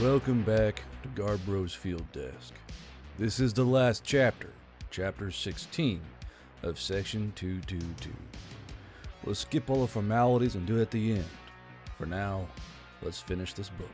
Welcome back to Garbro's Field Desk. This is the last chapter, chapter 16 of section 222. We'll skip all the formalities and do it at the end. For now, let's finish this book.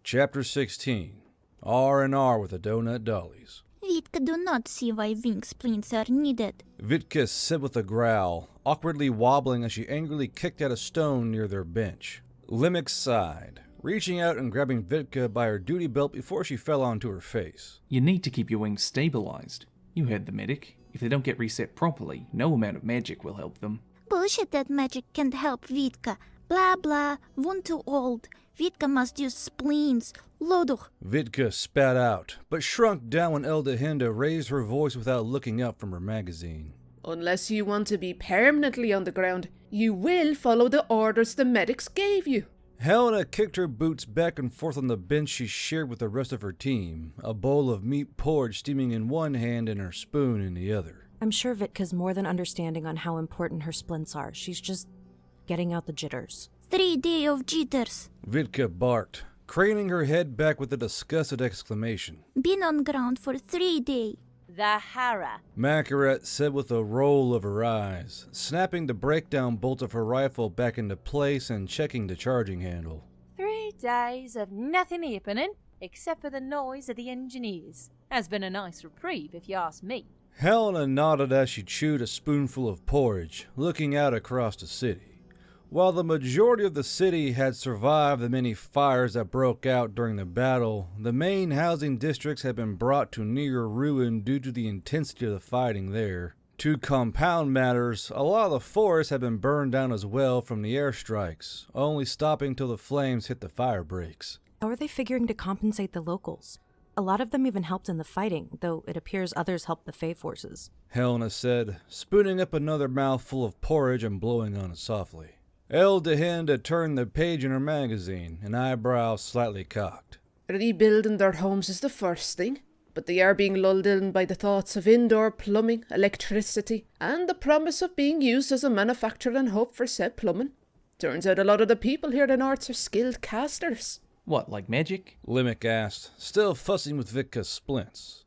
Chapter 16, R&R with the Donut Dollies. Vitka do not see why wing splints are needed. Vitka said with a growl, awkwardly wobbling as she angrily kicked at a stone near their bench. Limik sighed, reaching out and grabbing Vitka by her duty belt before she fell onto her face. You need to keep your wings stabilized. You heard the medic. If they don't get reset properly, no amount of magic will help them. Bullshit that magic can't help Vitka. Blah blah, wound too old. Vitka must use spleens. Loduch. Vitka spat out, but shrunk down when Eldehinda raised her voice without looking up from her magazine. Unless you want to be permanently on the ground, you will follow the orders the medics gave you. Helena kicked her boots back and forth on the bench she shared with the rest of her team, a bowl of meat porridge steaming in one hand and her spoon in the other. I'm sure Vitka's more than understanding on how important her splints are. She's just getting out the jitters. 3 days of jitters. Vitka barked, craning her head back with a disgusted exclamation. Been on ground for 3 days. The Hara. Makarat said with a roll of her eyes, snapping the breakdown bolt of her rifle back into place and checking the charging handle. 3 days of nothing happening, except for the noise of the engineers. Has been a nice reprieve, if you ask me. Helena nodded as she chewed a spoonful of porridge, looking out across the city. While the majority of the city had survived the many fires that broke out during the battle, the main housing districts had been brought to near ruin due to the intensity of the fighting there. To compound matters, a lot of the forest had been burned down as well from the airstrikes, only stopping till the flames hit the fire breaks. How are they figuring to compensate the locals? A lot of them even helped in the fighting, though it appears others helped the Fae forces. Helena said, spooning up another mouthful of porridge and blowing on it softly. Eldehinda turned the page in her magazine, an eyebrow slightly cocked. Rebuilding their homes is the first thing, but they are being lulled in by the thoughts of indoor plumbing, electricity, and the promise of being used as a manufacturer and hub for said plumbing. Turns out a lot of the people here in the north are skilled casters. What, like magic? Limik asked, still fussing with Vitka's splints.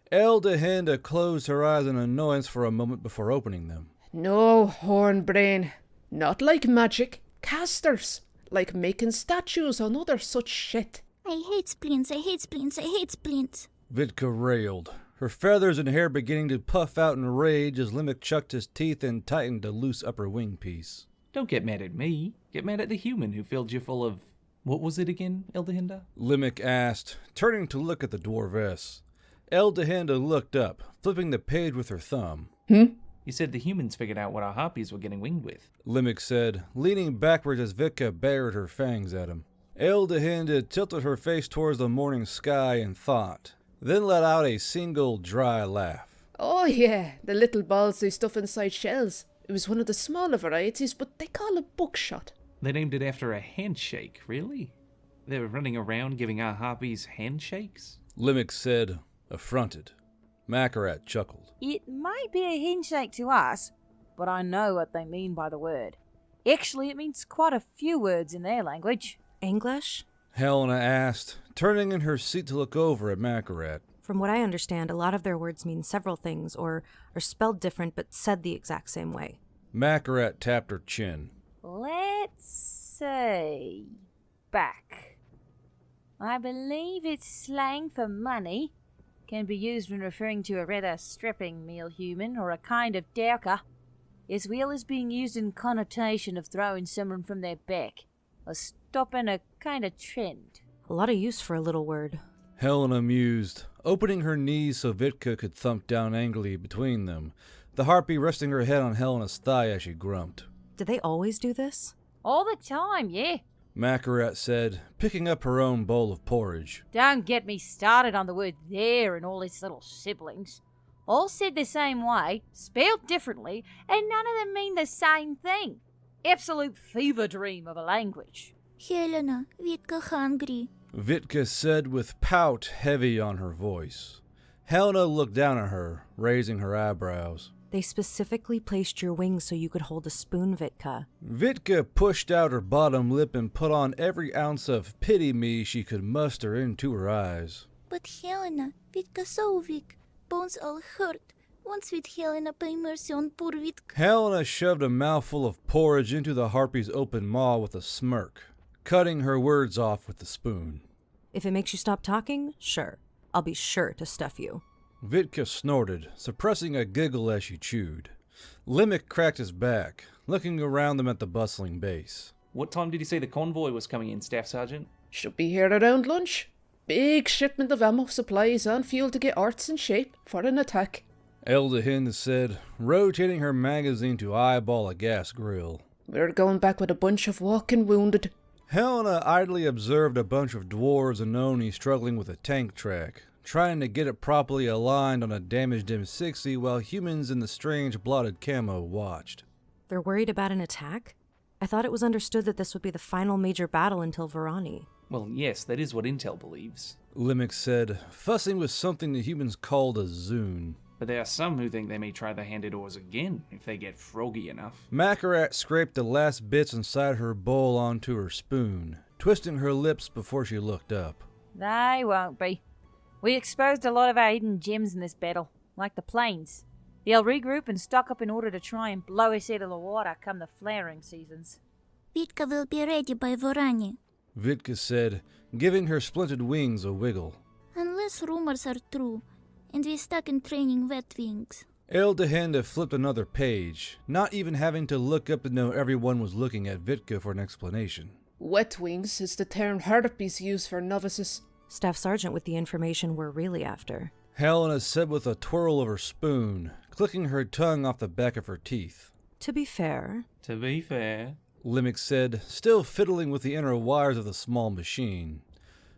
Eldehinda closed her eyes in annoyance for a moment before opening them. No, hornbrain. Not like magic. Casters. Like making statues and other such shit. I hate splints, I hate splints, I hate splints. Vitka railed, her feathers and hair beginning to puff out in rage as Limik chucked his teeth and tightened a loose upper wing piece. Don't get mad at me. Get mad at the human who filled you full of... What was it again, Eldehinda? Limik asked, turning to look at the dwarvess. Eldehinda looked up, flipping the page with her thumb. You said the humans figured out what our harpies were getting winged with. Limik said, leaning backwards as Vitka bared her fangs at him. Eldehinda tilted her face towards the morning sky and thought, then let out a single dry laugh. Oh yeah, the little balls they stuff inside shells. It was one of the smaller varieties, but they call it buckshot. They named it after a handshake, really? They were running around giving our harpies handshakes? Limik said, affronted. Makarat chuckled. It might be a handshake to us, but I know what they mean by the word. Actually, it means quite a few words in their language. English? Helena asked, turning in her seat to look over at Makarat. From what I understand, a lot of their words mean several things, or are spelled different but said the exact same way. Makarat tapped her chin. Let's see. Back. I believe it's slang for money. Can be used when referring to a rather strapping male human or a kind of dowker, as well as being used in connotation of throwing someone from their back, or stopping a kind of trend. A lot of use for a little word. Helena mused, opening her knees so Vitka could thump down angrily between them, the harpy resting her head on Helena's thigh as she grumped. Do they always do this? All the time, yeah. Makarat said, picking up her own bowl of porridge. Don't get me started on the word there and all its little siblings. All said the same way, spelled differently, and none of them mean the same thing. Absolute fever dream of a language. Helena, Vitka hungry. Vitka said with pout heavy on her voice. Helena looked down at her, raising her eyebrows. They specifically placed your wings so you could hold a spoon, Vitka. Vitka pushed out her bottom lip and put on every ounce of pity-me she could muster into her eyes. But Helena, Vitka so weak. Bones all hurt. Once with Helena pay mercy on poor Vitka. Helena shoved a mouthful of porridge into the harpy's open maw with a smirk, cutting her words off with the spoon. If it makes you stop talking, sure. I'll be sure to stuff you. Vitka snorted, suppressing a giggle as she chewed. Limerick cracked his back, looking around them at the bustling base. What time did you say the convoy was coming in, Staff Sergeant? Should be here around lunch. Big shipment of ammo, supplies and fuel to get arts in shape for an attack. Eldehinda said, rotating her magazine to eyeball a gas grill. We're going back with a bunch of walking wounded. Helena idly observed a bunch of dwarves and Oni struggling with a tank track, trying to get it properly aligned on a damaged M60 while humans in the strange blotted camo watched. They're worried about an attack? I thought it was understood that this would be the final major battle until Varani. Well, yes, that is what Intel believes. Limerick said, fussing with something the humans called a zune. But there are some who think they may try the handed ores again if they get froggy enough. Makarat scraped the last bits inside her bowl onto her spoon, twisting her lips before she looked up. They won't be. We exposed a lot of our hidden gems in this battle, like the planes. They'll regroup and stock up in order to try and blow us out of the water come the flowering seasons. Vitka will be ready by Varani. Vitka said, giving her splintered wings a wiggle. Unless rumors are true, and we stuck in training wet wings. Eldehinda flipped another page, not even having to look up to know everyone was looking at Vitka for an explanation. Wet wings is the term harpies use for novices. Staff Sergeant with the information we're really after. Helena said with a twirl of her spoon, clicking her tongue off the back of her teeth. To be fair, Limerick said, still fiddling with the inner wires of the small machine.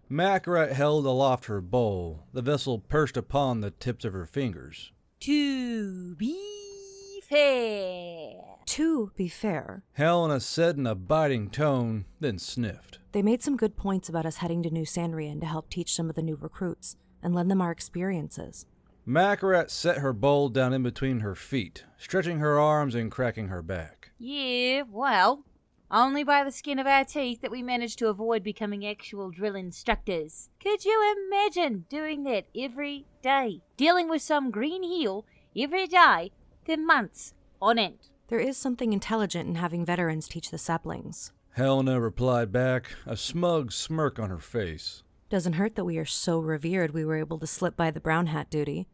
Makarat held aloft her bowl, the vessel perched upon the tips of her fingers. To be fair. to be fair, Helena said in a biting tone, then sniffed. they made some good points about us heading to New Sandrian to help teach some of the new recruits and lend them our experiences. Makarat set her bowl down in between her feet, stretching her arms and cracking her back. Yeah, well, only by the skin of our teeth that we managed to avoid becoming actual drill instructors. Could you imagine doing that every day? Dealing with some green heel every day for months on end. There is something intelligent in having veterans teach the saplings. Helena replied back, a smug smirk on her face. Doesn't hurt that we are so revered we were able to slip by the brown hat duty.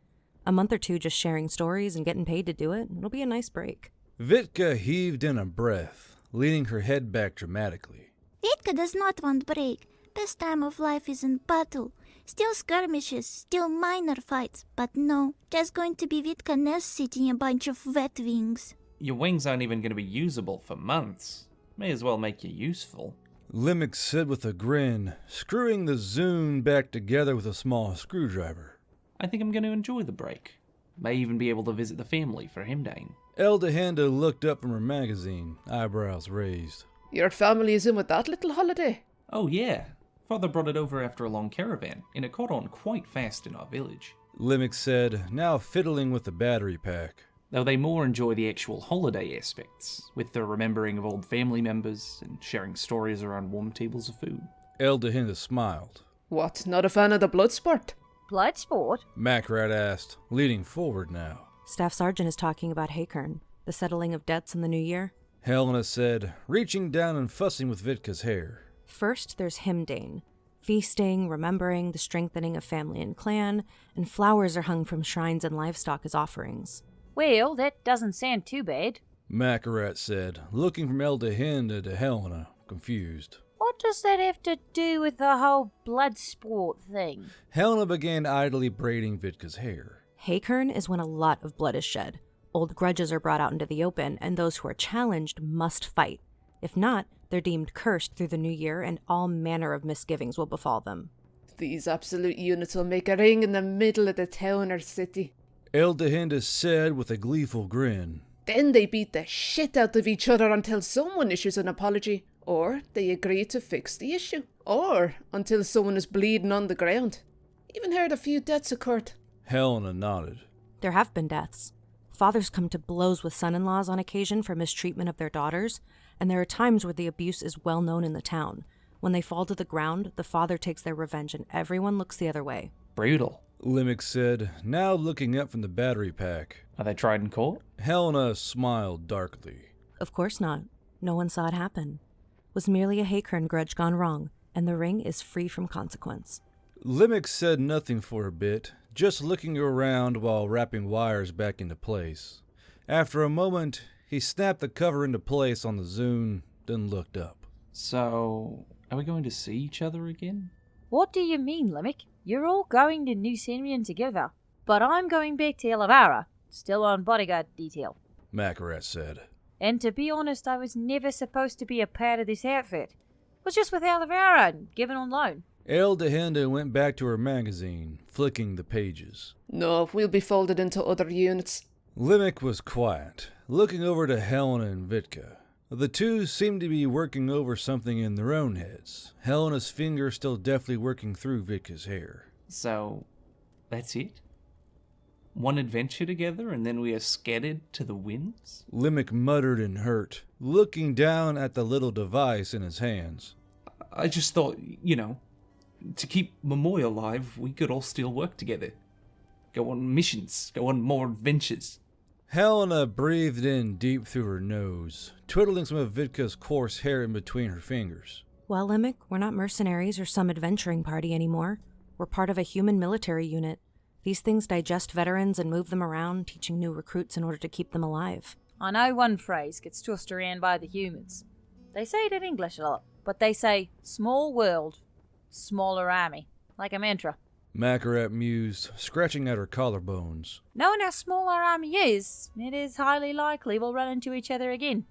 A month or two just sharing stories and getting paid to do it. It'll be a nice break. Vitka heaved in a breath, leaning her head back dramatically. Vitka does not want break. Best time of life is in battle. Still skirmishes, still minor fights, but no, just going to be Vitka nest sitting a bunch of wet wings. Your wings aren't even going to be usable for months. May as well make you useful. Limerick said with a grin, screwing the Zune back together with a small screwdriver. I think I'm going to enjoy the break. May even be able to visit the family for Himdane. Eldehinda looked up from her magazine, eyebrows raised. Your family is in with that little holiday? Oh yeah, Father brought it over after a long caravan, and it caught on quite fast in our village. Limerick said, now fiddling with the battery pack. Though they more enjoy the actual holiday aspects, with the remembering of old family members and sharing stories around warm tables of food. Eldehinda smiled. What, not a fan of the blood sport? Blood sport? Makarat asked, leaning forward now. Staff Sergeant is talking about Hakern, the settling of debts in the new year. Helena said, reaching down and fussing with Vitka's hair. First, there's Himdane. Feasting, remembering, the strengthening of family and clan, and flowers are hung from shrines and livestock as offerings. Well, that doesn't sound too bad. Makarat said, looking from Eldehinda to Helena, confused. What does that have to do with the whole blood sport thing? Helena began idly braiding Vitka's hair. Hakern is when a lot of blood is shed. Old grudges are brought out into the open, and those who are challenged must fight. If not, they're deemed cursed through the new year, and all manner of misgivings will befall them. These absolute units will make a ring in the middle of the town or city. Eldehinda said with a gleeful grin. Then they beat the shit out of each other until someone issues an apology. or they agree to fix the issue, or until someone is bleeding on the ground. Even heard a few deaths occurred. Helena nodded. There have been deaths. Fathers come to blows with son-in-laws on occasion for mistreatment of their daughters, and there are times where the abuse is well known in the town. When they fall to the ground, the father takes their revenge and everyone looks the other way. Brutal. Limerick said, now looking up from the battery pack. Are they tried in court? Helena smiled darkly. Of course not. No one saw it happen. It was merely a Haykern grudge gone wrong, and the ring is free from consequence. Limerick said nothing for a bit, just looking around while wrapping wires back into place. After a moment, he snapped the cover into place on the Zune, then looked up. So, are we going to see each other again? What do you mean, Limerick? You're all going to New Senrian together, but I'm going back to Eldehinda, still on bodyguard detail. Makarat said. And to be honest, I was never supposed to be a part of this outfit. Was just with Eldehinda and given on loan. Eldehinda went back to her magazine, flicking the pages. No, we'll be folded into other units. Limerick was quiet, looking over to Helena and Vitka. The two seemed to be working over something in their own heads, Helena's finger still deftly working through Vitka's hair. So, that's it? One adventure together and then we are scattered to the winds? Limerick muttered in hurt, looking down at the little device in his hands. I just thought, to keep Momoy alive, we could all still work together. Go on missions, go on more adventures. Helena breathed in deep through her nose, twiddling some of Vitka's coarse hair in between her fingers. Well, Limerick, we're not mercenaries or some adventuring party anymore. We're part of a human military unit. These things digest veterans and move them around, teaching new recruits in order to keep them alive. I know one phrase gets tossed around by the humans. They say it in English a lot, but they say, small world, smaller army, like a mantra. Makarat mused, scratching at her collarbones. Knowing how small our army is, it is highly likely we'll run into each other again.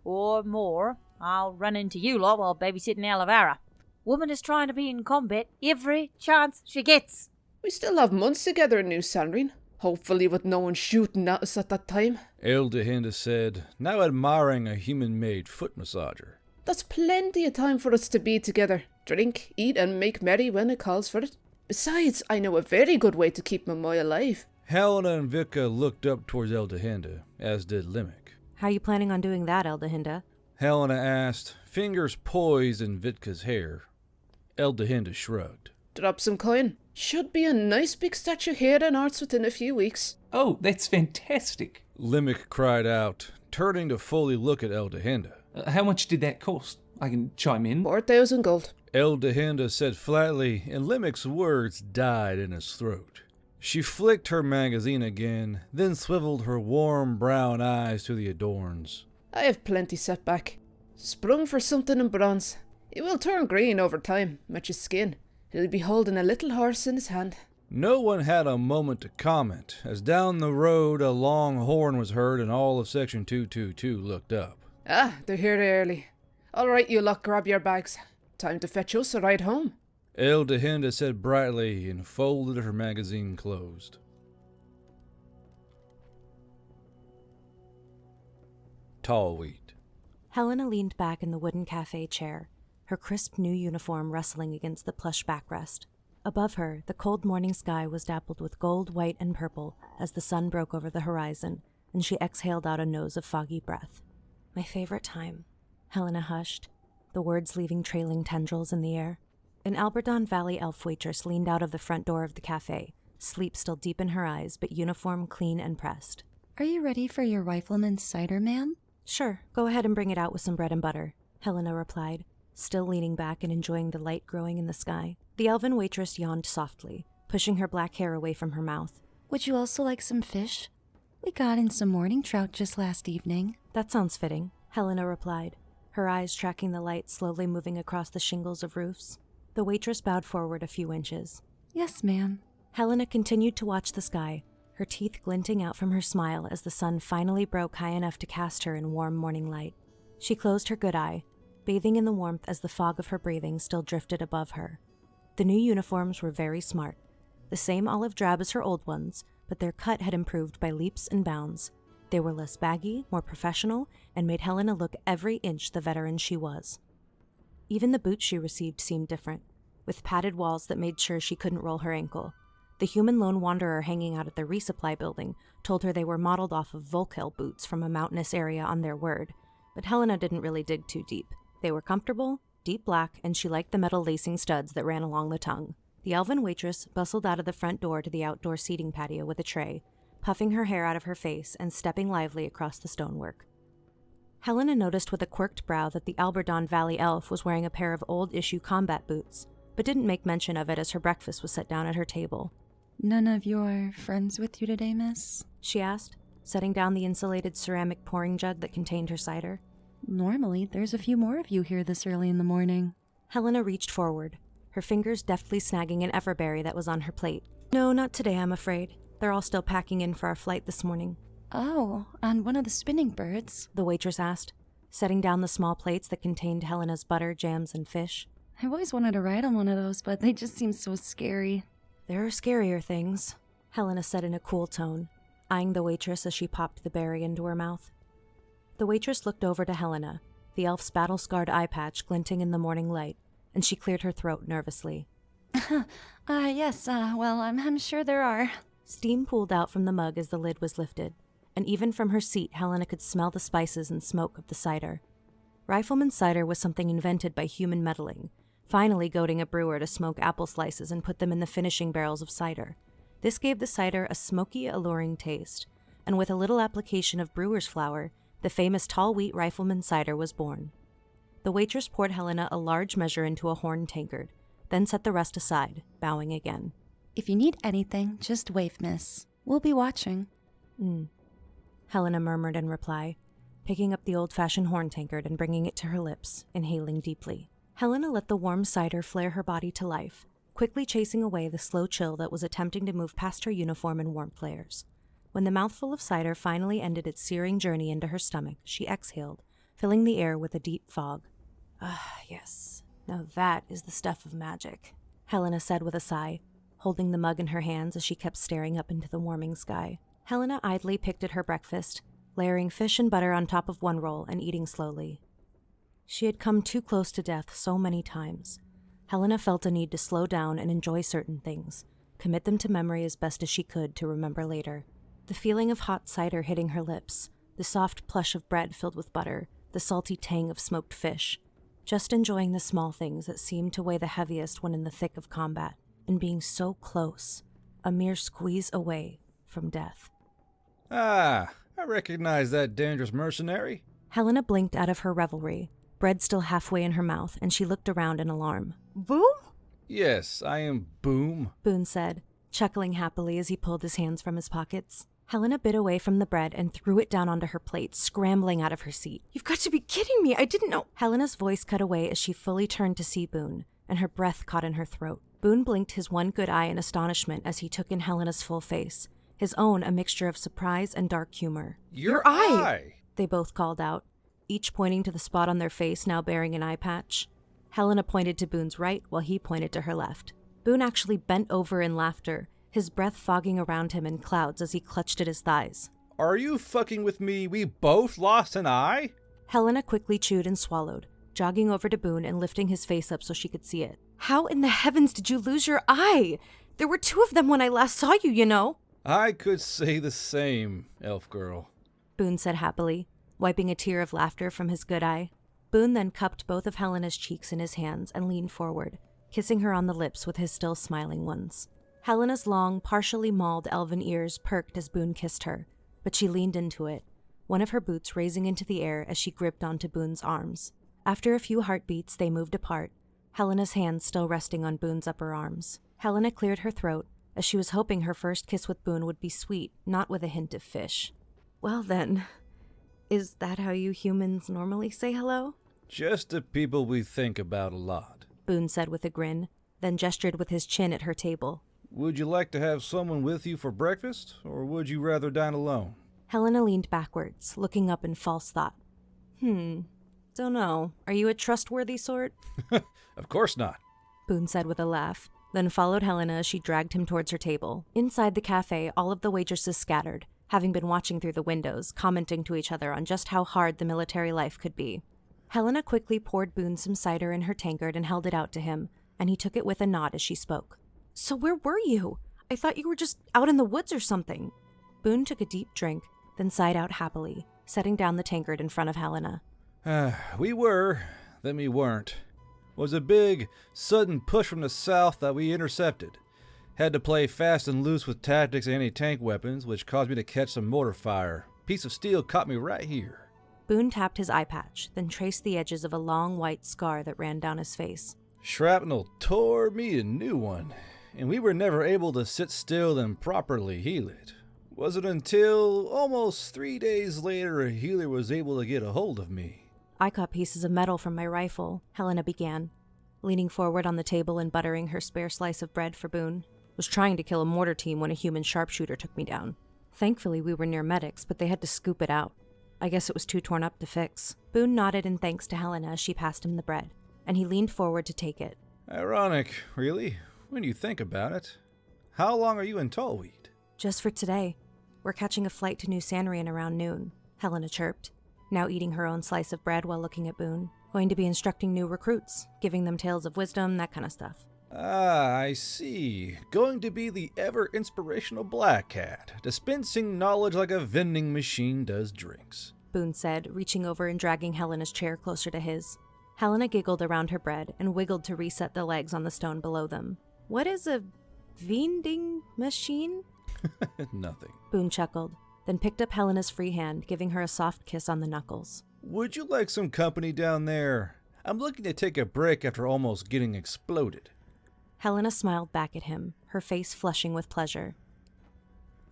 Or more, I'll run into you lot while babysitting Eldehinda. Woman is trying to be in combat every chance she gets. We still have months together in New Senrian, hopefully with no one shooting at us at that time. Eldehinda said, now admiring a human-made foot massager. That's plenty of time for us to be together, drink, eat and make merry when it calls for it. Besides, I know a very good way to keep Momoy alive. Helena and Vitka looked up towards Eldehinda, as did Limerick. How are you planning on doing that, Eldehinda? Helena asked, fingers poised in Vitka's hair. Eldehinda shrugged. Drop some coin. Should be a nice big statue here in Arts within a few weeks. Oh, that's fantastic. Limerick cried out, turning to fully look at Eldehinda. How much did that cost? I can chime in. 4,000 gold. Eldehinda said flatly, and Limerick's words died in his throat. She flicked her magazine again, then swiveled her warm brown eyes to the adorns. I have plenty set back. Sprung for something in bronze. It will turn green over time, match his skin. He'll be holding a little horse in his hand. No one had a moment to comment, as down the road a long horn was heard and all of Section 222 looked up. Ah, they're here early. All right, you lot, grab your bags. Time to fetch us a ride home. Eldehinda said brightly and folded her magazine closed. Tall wheat. Helena leaned back in the wooden cafe chair, her crisp new uniform rustling against the plush backrest. Above her, the cold morning sky was dappled with gold, white, and purple as the sun broke over the horizon, and she exhaled out a nose of foggy breath. My favorite time, Helena hushed, the words leaving trailing tendrils in the air. An Alberton Valley elf waitress leaned out of the front door of the cafe, sleep still deep in her eyes, but uniform clean and pressed. Are you ready for your rifleman's cider, ma'am? Sure, go ahead and bring it out with some bread and butter, Helena replied, still leaning back and enjoying the light growing in the sky. The elven waitress yawned softly, pushing her black hair away from her mouth. Would you also like some fish? We got in some morning trout just last evening. That sounds fitting, Helena replied, her eyes tracking the light slowly moving across the shingles of roofs. The waitress bowed forward a few inches. Yes, ma'am. Helena continued to watch the sky, her teeth glinting out from her smile as the sun finally broke high enough to cast her in warm morning light. She closed her good eye, bathing in the warmth as the fog of her breathing still drifted above her. The new uniforms were very smart, the same olive drab as her old ones, but their cut had improved by leaps and bounds. They were less baggy, more professional, and made Helena look every inch the veteran she was. Even the boots she received seemed different, with padded walls that made sure she couldn't roll her ankle. The human lone wanderer hanging out at the resupply building told her they were modeled off of Volkel boots from a mountainous area on their word, but Helena didn't really dig too deep. They were comfortable, deep black, and she liked the metal lacing studs that ran along the tongue. The elven waitress bustled out of the front door to the outdoor seating patio with a tray, puffing her hair out of her face and stepping lively across the stonework. Helena noticed with a quirked brow that the Alberdon Valley elf was wearing a pair of old-issue combat boots, but didn't make mention of it as her breakfast was set down at her table. None of your friends with you today, miss? She asked, setting down the insulated ceramic pouring jug that contained her cider. Normally, there's a few more of you here this early in the morning. Helena reached forward, her fingers deftly snagging an everberry that was on her plate. No, not today, I'm afraid. They're all still packing in for our flight this morning. Oh, on one of the spinning birds? The waitress asked, setting down the small plates that contained Helena's butter, jams, and fish. I've always wanted to ride on one of those, but they just seem so scary. There are scarier things, Helena said in a cool tone, eyeing the waitress as she popped the berry into her mouth. The waitress looked over to Helena, the elf's battle-scarred eye patch glinting in the morning light, and she cleared her throat nervously. Yes, well, I'm sure there are. Steam pooled out from the mug as the lid was lifted, and even from her seat Helena could smell the spices and smoke of the cider. Rifleman's cider was something invented by human meddling, finally goading a brewer to smoke apple slices and put them in the finishing barrels of cider. This gave the cider a smoky, alluring taste, and with a little application of brewer's flour, the famous tall wheat Rifleman cider was born. The waitress poured Helena a large measure into a horn tankard, then set the rest aside, bowing again. If you need anything, just wave, miss. We'll be watching. Helena murmured in reply, picking up the old-fashioned horn tankard and bringing it to her lips, inhaling deeply. Helena let the warm cider flare her body to life, quickly chasing away the slow chill that was attempting to move past her uniform in warmth layers. When the mouthful of cider finally ended its searing journey into her stomach, she exhaled, filling the air with a deep fog. Ah, yes. Now that is the stuff of magic, Helena said with a sigh, holding the mug in her hands as she kept staring up into the warming sky. Helena idly picked at her breakfast, layering fish and butter on top of one roll and eating slowly. She had come too close to death so many times. Helena felt a need to slow down and enjoy certain things, commit them to memory as best as she could to remember later. The feeling of hot cider hitting her lips, the soft plush of bread filled with butter, the salty tang of smoked fish. Just enjoying the small things that seemed to weigh the heaviest when in the thick of combat, and being so close, a mere squeeze away from death. Ah, I recognize that dangerous mercenary. Helena blinked out of her revelry, bread still halfway in her mouth, and she looked around in alarm. Boom? Yes, I am Boom. Boone said, chuckling happily as he pulled his hands from his pockets. Helena bit away from the bread and threw it down onto her plate, scrambling out of her seat. You've got to be kidding me! I didn't know— Helena's voice cut away as she fully turned to see Boone, and her breath caught in her throat. Boone blinked his one good eye in astonishment as he took in Helena's full face, his own a mixture of surprise and dark humor. Your eye! They both called out, each pointing to the spot on their face now bearing an eye patch. Helena pointed to Boone's right while he pointed to her left. Boone actually bent over in laughter, his breath fogging around him in clouds as he clutched at his thighs. Are you fucking with me? We both lost an eye? Helena quickly chewed and swallowed, jogging over to Boone and lifting his face up so she could see it. How in the heavens did you lose your eye? There were two of them when I last saw you, you know. I could say the same, elf girl, Boone said happily, wiping a tear of laughter from his good eye. Boone then cupped both of Helena's cheeks in his hands and leaned forward, kissing her on the lips with his still smiling ones. Helena's long, partially mauled elven ears perked as Boone kissed her, but she leaned into it, one of her boots raising into the air as she gripped onto Boone's arms. After a few heartbeats, they moved apart, Helena's hands still resting on Boone's upper arms. Helena cleared her throat, as she was hoping her first kiss with Boone would be sweet, not with a hint of fish. Well then, is that how you humans normally say hello? Just the people we think about a lot, Boone said with a grin, then gestured with his chin at her table. Would you like to have someone with you for breakfast, or would you rather dine alone? Helena leaned backwards, looking up in false thought. Don't know. Are you a trustworthy sort? Of course not, Boone said with a laugh, then followed Helena as she dragged him towards her table. Inside the cafe, all of the waitresses scattered, having been watching through the windows, commenting to each other on just how hard the military life could be. Helena quickly poured Boone some cider in her tankard and held it out to him, and he took it with a nod as she spoke. "So where were you? I thought you were just out in the woods or something." Boone took a deep drink, then sighed out happily, setting down the tankard in front of Helena. We were, then we weren't. It was a big, sudden push from the south that we intercepted. Had to play fast and loose with tactics and anti-tank weapons, which caused me to catch some mortar fire. Piece of steel caught me right here. Boone tapped his eye patch, then traced the edges of a long white scar that ran down his face. Shrapnel tore me a new one, and we were never able to sit still and properly heal it. Wasn't until almost 3 days later a healer was able to get a hold of me. "I caught pieces of metal from my rifle," Helena began, leaning forward on the table and buttering her spare slice of bread for Boone. "Was trying to kill a mortar team when a human sharpshooter took me down. Thankfully we were near medics, but they had to scoop it out. I guess it was too torn up to fix." Boone nodded in thanks to Helena as she passed him the bread, and he leaned forward to take it. Ironic, really, when you think about it. How long are you in Tallweed? "Just for today. We're catching a flight to New Sanrian around noon," Helena chirped, now eating her own slice of bread while looking at Boone. "Going to be instructing new recruits, giving them tales of wisdom, that kind of stuff." Ah, I see. Going to be the ever-inspirational Black Cat, dispensing knowledge like a vending machine does drinks," Boone said, reaching over and dragging Helena's chair closer to his. Helena giggled around her bread and wiggled to reset the legs on the stone below them. "What is a vending machine?" Nothing. Boone chuckled, then picked up Helena's free hand, giving her a soft kiss on the knuckles. Would you like some company down there? I'm looking to take a break after almost getting exploded. Helena smiled back at him, her face flushing with pleasure.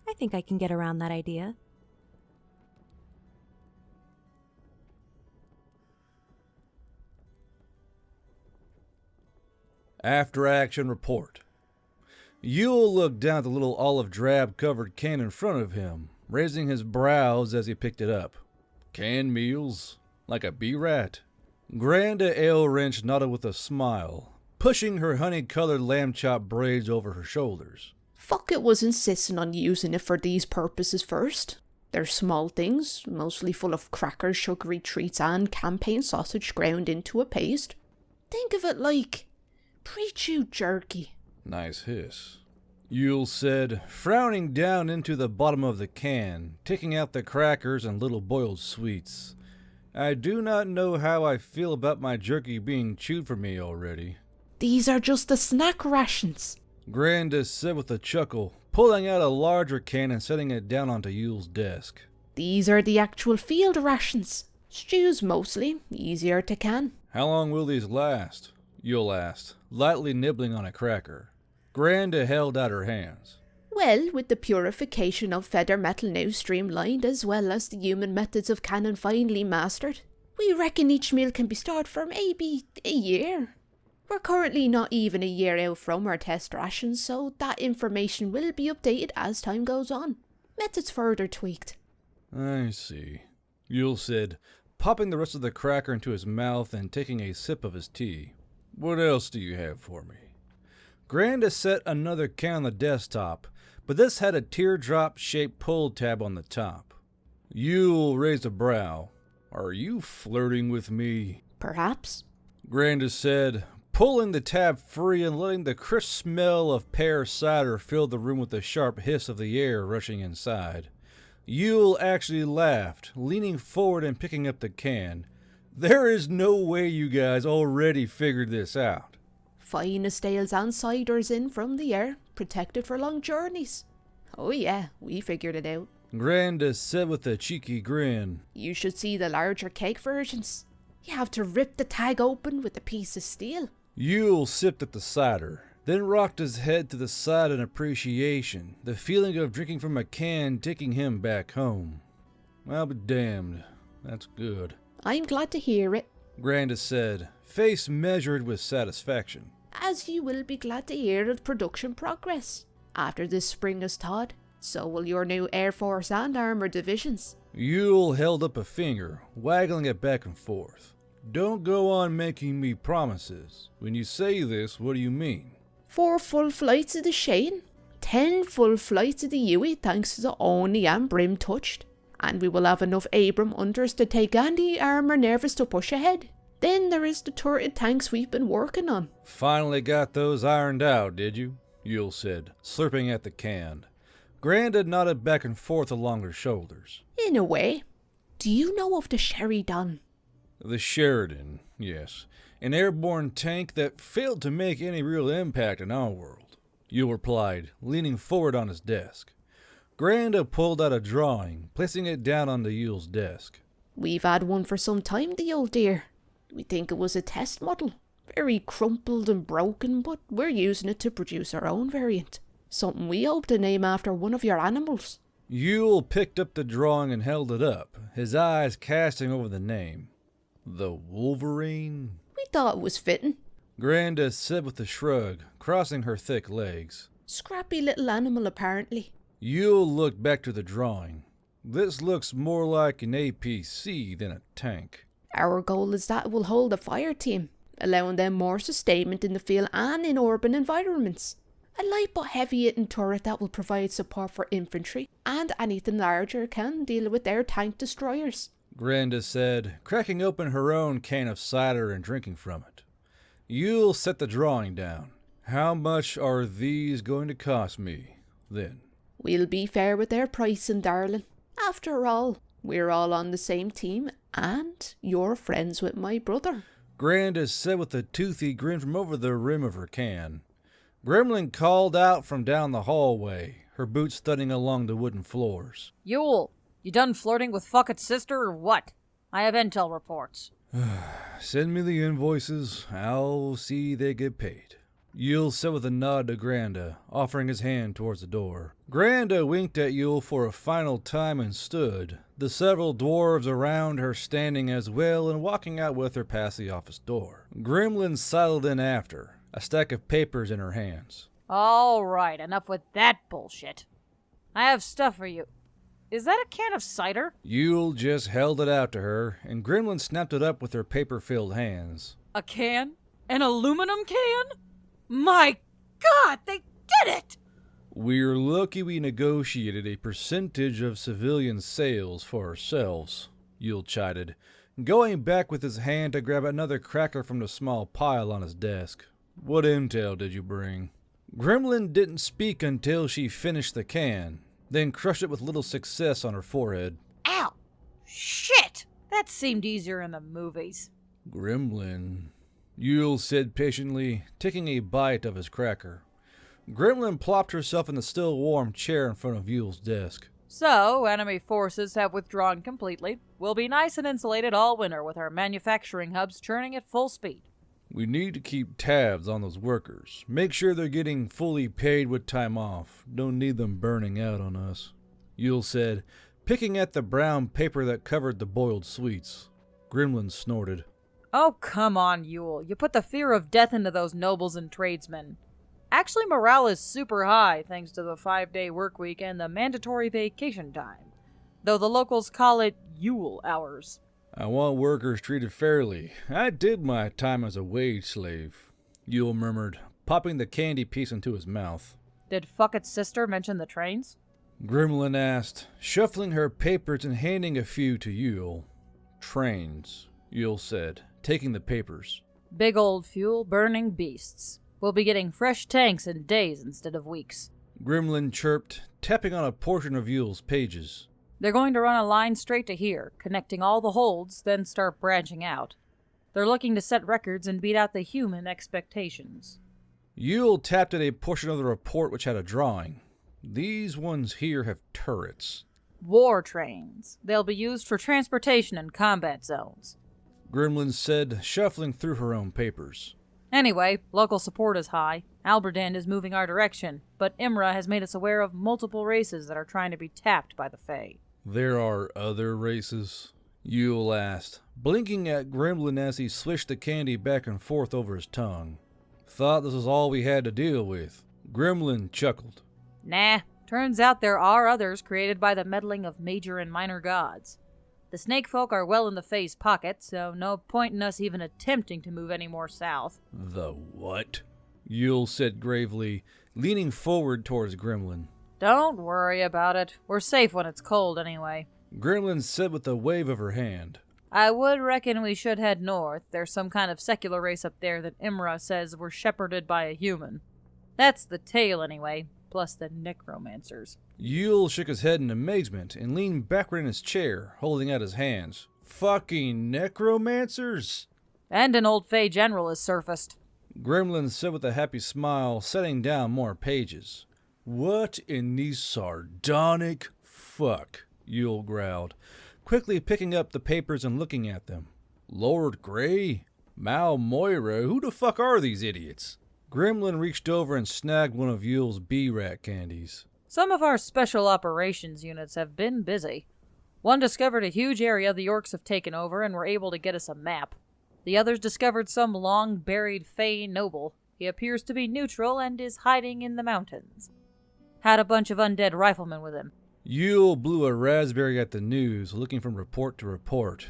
"I think I can get around that idea." After action report. Yule looked down at the little olive drab covered can in front of him, raising his brows as he picked it up. Canned meals, like a bee rat. Granda Ale-Wrench nodded with a smile, pushing her honey-colored lamb chop braids over her shoulders. Fuckett was insisting on using it for these purposes first. They're small things, mostly full of crackers, sugary treats, and campaign sausage ground into a paste. Think of it like pre-chewed jerky. Nice hiss. Yule said, frowning down into the bottom of the can, taking out the crackers and little boiled sweets. I do not know how I feel about my jerky being chewed for me already. These are just the snack rations. Granda said with a chuckle, pulling out a larger can and setting it down onto Yule's desk. These are the actual field rations. Stews mostly, easier to can. How long will these last? Yule asked, lightly nibbling on a cracker. Granda held out her hands. Well, with the purification of feather metal now streamlined, as well as the human methods of cannon finally mastered, we reckon each meal can be stored for maybe a year. We're currently not even a year out from our test rations, so that information will be updated as time goes on. Methods further tweaked. I see, Yule said, popping the rest of the cracker into his mouth and taking a sip of his tea. What else do you have for me? Granda set another can on the desktop, but this had a teardrop-shaped pull tab on the top. Yule raised a brow. Are you flirting with me? Perhaps. Granda said, pulling the tab free and letting the crisp smell of pear cider fill the room with the sharp hiss of the air rushing inside. Yule actually laughed, leaning forward and picking up the can. There is no way you guys already figured this out. Finest ales and ciders in from the air, protected for long journeys. Oh yeah, we figured it out. Granda said with a cheeky grin. You should see the larger keg versions. You have to rip the tag open with a piece of steel. Yule sipped at the cider, then rocked his head to the side in appreciation, the feeling of drinking from a can taking him back home. I'll be damned. That's good. I'm glad to hear it. Granda said, face measured with satisfaction. As you will be glad to hear of production progress. After this spring is thawed, so will your new Air Force and Armour divisions. Yule held up a finger, waggling it back and forth. Don't go on making me promises. When you say this, what do you mean? 4 full flights of the Caine, 10 full flights of the Huey thanks to the only and Brim touched. And we will have enough Abram under us to take any armour nervous to push ahead. Then there is the turret tanks we've been working on. Finally got those ironed out, did you? Yule said, slurping at the can. Granda nodded back and forth along her shoulders. In a way. Do you know of the Sheridan? The Sheridan, yes. An airborne tank that failed to make any real impact in our world, Yule replied, leaning forward on his desk. Granda pulled out a drawing, placing it down onto Yule's desk. We've had one for some time, the old dear. We think it was a test model. Very crumpled and broken, but we're using it to produce our own variant. Something we hope to name after one of your animals. Yule picked up the drawing and held it up, his eyes casting over the name. The Wolverine? We thought it was fitting. Granda said with a shrug, crossing her thick legs. Scrappy little animal, apparently. Yule looked back to the drawing. This looks more like an APC than a tank. Our goal is that it will hold a fire team, allowing them more sustainment in the field and in urban environments. A light but heavy-hitting turret that will provide support for infantry, and anything larger can deal with their tank destroyers. Granda said, cracking open her own can of cider and drinking from it. Yule set the drawing down. How much are these going to cost me, then? We'll be fair with their pricing, darling. After all, we're all on the same team, and you're friends with my brother. Granda said with a toothy grin from over the rim of her can. Gremlin called out from down the hallway, her boots thudding along the wooden floors. Yule, you done flirting with Fuckett's sister or what? I have intel reports. Send me the invoices. I'll see they get paid. Yule said with a nod to Granda, offering his hand towards the door. Granda winked at Yule for a final time and stood, the several dwarves around her standing as well and walking out with her past the office door. Gremlin sidled in after, a stack of papers in her hands. All right, enough with that bullshit. I have stuff for you. Is that a can of cider? Yule just held it out to her, and Gremlin snapped it up with her paper-filled hands. A can? An aluminum can? My God, they did it! We're lucky we negotiated a percentage of civilian sales for ourselves, Yule chided, going back with his hand to grab another cracker from the small pile on his desk. What intel did you bring? Gremlin didn't speak until she finished the can, then crushed it with little success on her forehead. Ow! Shit! That seemed easier in the movies. Gremlin, Yule said patiently, taking a bite of his cracker. Gremlin plopped herself in the still warm chair in front of Yule's desk. So, enemy forces have withdrawn completely. We'll be nice and insulated all winter with our manufacturing hubs churning at full speed. We need to keep tabs on those workers. Make sure they're getting fully paid with time off. Don't need them burning out on us, Yule said, picking at the brown paper that covered the boiled sweets. Gremlin snorted. Oh, come on, Yule. You put the fear of death into those nobles and tradesmen. Actually, morale is super high thanks to the 5-day work week and the mandatory vacation time. Though the locals call it Yule hours. I want workers treated fairly. I did my time as a wage slave, Yule murmured, popping the candy piece into his mouth. Did Fuckett's sister mention the trains? Gremlin asked, shuffling her papers and handing a few to Yule. Trains, Yule said, taking the papers. Big old fuel-burning beasts. We'll be getting fresh tanks in days instead of weeks. Gremlin chirped, tapping on a portion of Yule's pages. They're going to run a line straight to here, connecting all the holds, then start branching out. They're looking to set records and beat out the human expectations. Yule tapped at a portion of the report which had a drawing. These ones here have turrets. War trains. They'll be used for transportation and combat zones. Gremlin said, shuffling through her own papers. Anyway, local support is high. Alberdan is moving our direction, but Imra has made us aware of multiple races that are trying to be tapped by the Fae. There are other races? Yule asked, blinking at Gremlin as he swished the candy back and forth over his tongue. Thought this was all we had to deal with. Gremlin chuckled. Nah, turns out there are others created by the meddling of major and minor gods. The snake folk are well in the Fae's pocket, so no point in us even attempting to move any more south. The what? Yule said gravely, leaning forward towards Gremlin. Don't worry about it. We're safe when it's cold anyway. Gremlin said with a wave of her hand. I would reckon we should head north. There's some kind of secular race up there that Imra says were shepherded by a human. That's the tale anyway, plus the necromancers. Yule shook his head in amazement and leaned backward in his chair, holding out his hands. Fucking necromancers? And an old Fey general has surfaced. Gremlin said with a happy smile, setting down more pages. What in the sardonic fuck? Yule growled, quickly picking up the papers and looking at them. Lord Grey? Mal Moira? Who the fuck are these idiots? Gremlin reached over and snagged one of Yule's bee-rat candies. Some of our special operations units have been busy. One discovered a huge area the orcs have taken over and were able to get us a map. The others discovered some long-buried Fey noble. He appears to be neutral and is hiding in the mountains. Had a bunch of undead riflemen with him. Yule blew a raspberry at the news, looking from report to report.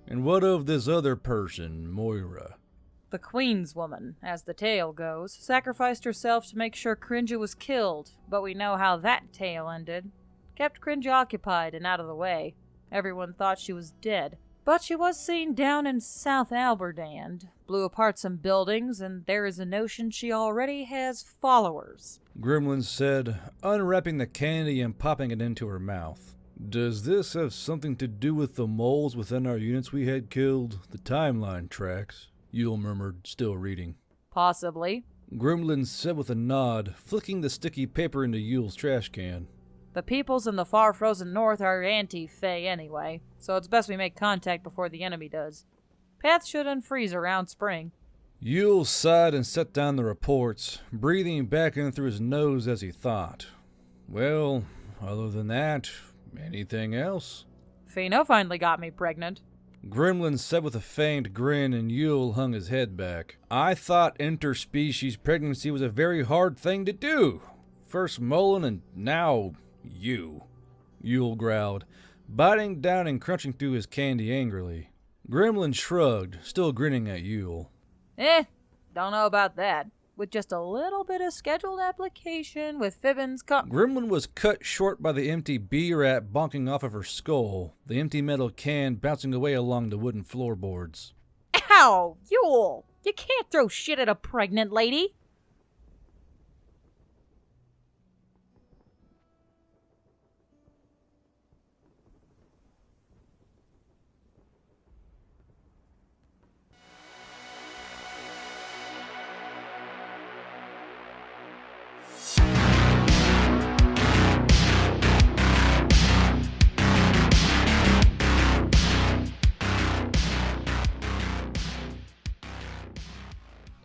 And what of this other person, Moira? The Queen's woman, as the tale goes, sacrificed herself to make sure Crinja was killed, but we know how that tale ended. Kept Crinja occupied and out of the way. Everyone thought she was dead. But she was seen down in South Alberdand, blew apart some buildings, and there is a notion she already has followers. Gremlin said, unwrapping the candy and popping it into her mouth. Does this have something to do with the moles within our units we had killed? The timeline tracks, Yule murmured, still reading. Possibly. Gremlin said with a nod, flicking the sticky paper into Yule's trash can. The peoples in the far frozen north are anti-Fey anyway, so it's best we make contact before the enemy does. Paths should unfreeze around spring. Yule sighed and set down the reports, breathing back in through his nose as he thought. Well, other than that, anything else? Fino finally got me pregnant. Gremlin said with a feigned grin, and Yule hung his head back. I thought interspecies pregnancy was a very hard thing to do. First Mullen and now you. Yule growled, biting down and crunching through his candy angrily. Gremlin shrugged, still grinning at Yule. Don't know about that. With just a little bit of scheduled application with Fibbins Gremlin was cut short by the empty bee-rat bonking off of her skull, the empty metal can bouncing away along the wooden floorboards. Ow! Yule! You can't throw shit at a pregnant lady!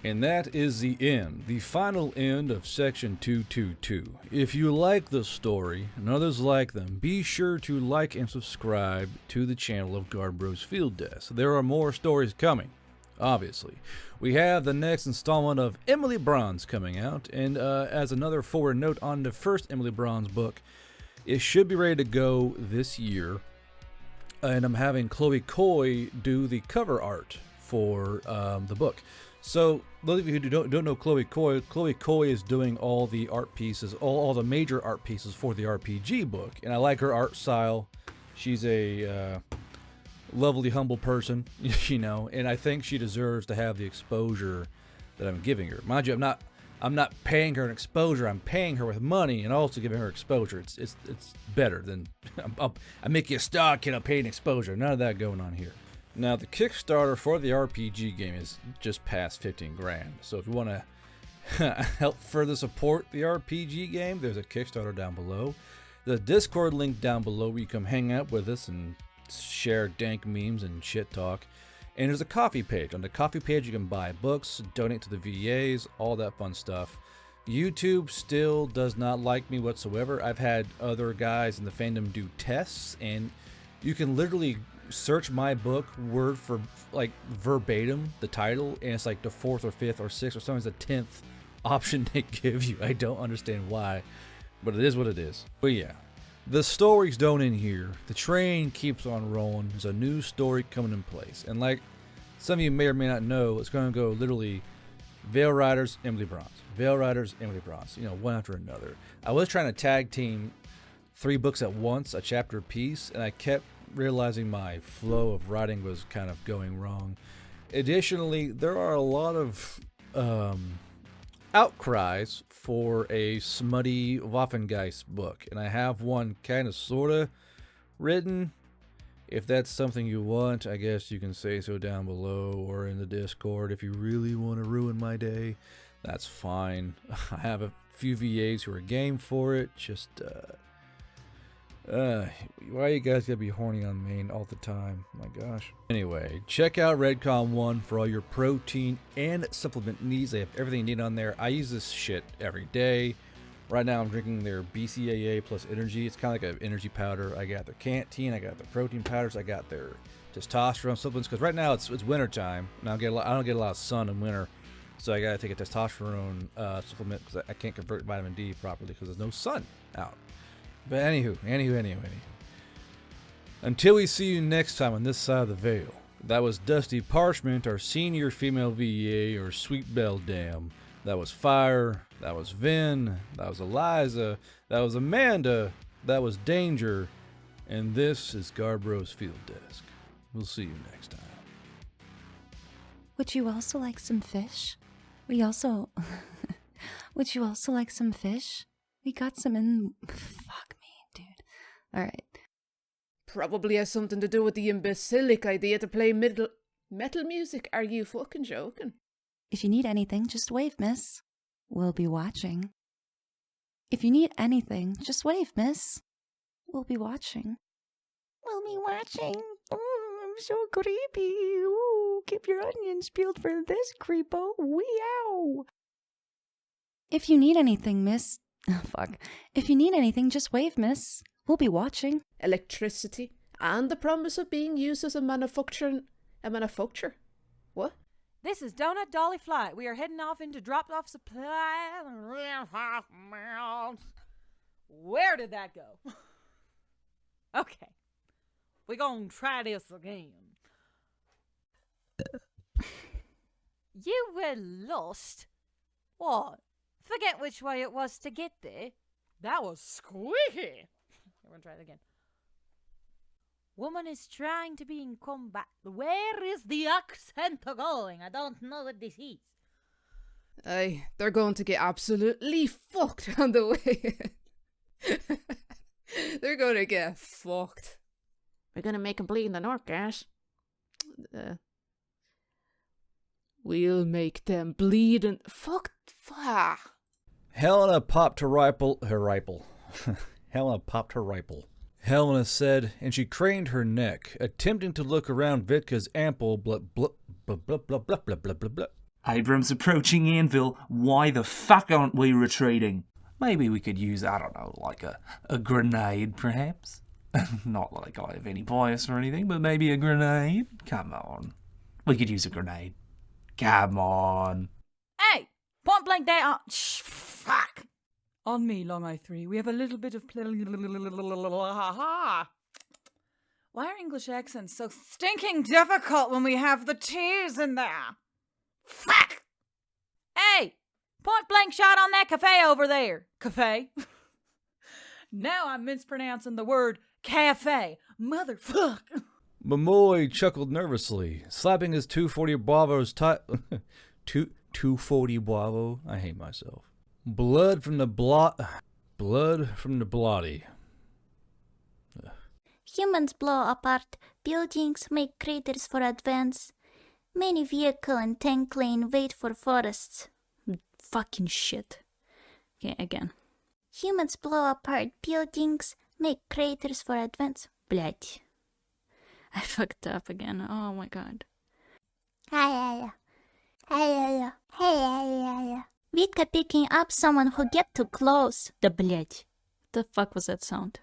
And that is the end, the final end of Section 222. If you like the story and others like them, be sure to like and subscribe to the channel of Garbro's Field Desk. There are more stories coming, obviously. We have the next installment of Emily Braun's coming out, and as another forward note on the first Emily Braun's book, it should be ready to go this year. And I'm having Chloe Coy do the cover art for the book. So, those of you who don't know Chloe Coy is doing all the art pieces, all the major art pieces for the RPG book. And I like her art style. She's a lovely, humble person, you know, and I think she deserves to have the exposure that I'm giving her. Mind you, I'm not paying her an exposure. I'm paying her with money and also giving her exposure. It's better than I make you a star, kid. I'll pay an exposure. None of that going on here. Now, the Kickstarter for the RPG game is just past 15 grand. So if you want to help further support the RPG game, there's a Kickstarter down below. There's a Discord link down below where you come hang out with us and share dank memes and shit talk. And there's a coffee page. On the coffee page, you can buy books, donate to the VAs, all that fun stuff. YouTube still does not like me whatsoever. I've had other guys in the fandom do tests, and you can literally search my book word for like verbatim the title, and it's like the 4th or 5th or 6th or sometimes the 10th option they give you. I don't understand why, but it is what it is. But yeah, the stories don't end here. The train keeps on rolling. There's a new story coming in place, and like some of you may or may not know, it's going to go literally Veil Riders, Emily Bronze. Veil Riders, Emily Bronze. One after another. I was trying to tag team 3 books at once, a chapter apiece, and I kept realizing my flow of writing was kind of going wrong. Additionally, there are a lot of outcries for a smutty Waffengeist book, and I have one kind of sorta written. If that's something you want, I guess you can say so down below or in the Discord. If you really want to ruin my day, that's fine. I have a few VAs who are game for it. Just why you guys gotta be horny on main all the time? My gosh. Anyway, check out Redcon 1 for all your protein and supplement needs. They have everything you need on there. I use this shit every day. Right now I'm drinking their BCAA plus energy. It's kind of like an energy powder. I got their Canteen, I got their protein powders, I got their testosterone supplements, because right now it's winter time and I don't get a lot of sun in winter, so I gotta take a testosterone supplement because I can't convert vitamin D properly because there's no sun out. But anywho. Until we see you next time on this side of the veil, that was Dusty Parchment, our senior female VA, or Sweet Belle Dam. That was Fire. That was Vin. That was Eliza. That was Amanda. That was Danger. And this is Garbro's Field Desk. We'll see you next time. Would you also like some fish? Would you also like some fish? We got some in... Fuck me, dude. Alright. Probably has something to do with the imbecilic idea to play metal music. Are you fucking joking? If you need anything, just wave, miss. We'll be watching. If you need anything, just wave, miss. We'll be watching. We'll be watching. Oh, I'm so creepy. Ooh, keep your onions peeled for this creepo. Weow. If you need anything, miss... Oh, fuck. If you need anything, just wave, miss. We'll be watching. Electricity and the promise of being used as a manufacturer. What? This is Donut Dolly Flight. We are heading off into dropped-off supply. Where did that go? Okay. We're gonna try this again. You were lost? What? Forget which way it was to get there. That was squeaky. Everyone try it again. Woman is trying to be in combat. Where is the accent going? I don't know what this is. Aye, they're going to get absolutely fucked on the way. They're going to get fucked. We're going to make them bleed in the north, guys. We'll make them bleed and... Fuck. Helena popped her rifle. Helena popped her rifle. Helena said, and she craned her neck, attempting to look around Vitka's ample Abram's approaching Anvil. Why the fuck aren't we retreating? Maybe we could use, I don't know, like a grenade, perhaps? Not like I have any bias or anything, but maybe a grenade? Come on. We could use a grenade. Come on. Hey! Point blank there. Fuck! On me, Long Eye 3, we have a little bit of Why are English accents so stinking difficult when we have the T's in there? Fuck! Hey! Point blank shot on that cafe over there. Cafe? Now I'm mispronouncing the word cafe. Motherfuck! Momoy chuckled nervously, slapping his 240 Bravo's 240 Bravo. I hate myself. Blood from the bloody. Humans blow apart buildings, make craters for advance. Many vehicle and tank lane wait for forests. Fucking shit. Okay, again. Humans blow apart buildings, make craters for advance. Блять. I fucked up again. Oh my god. Vitka picking up someone who get too close. Да блять. The fuck was that sound?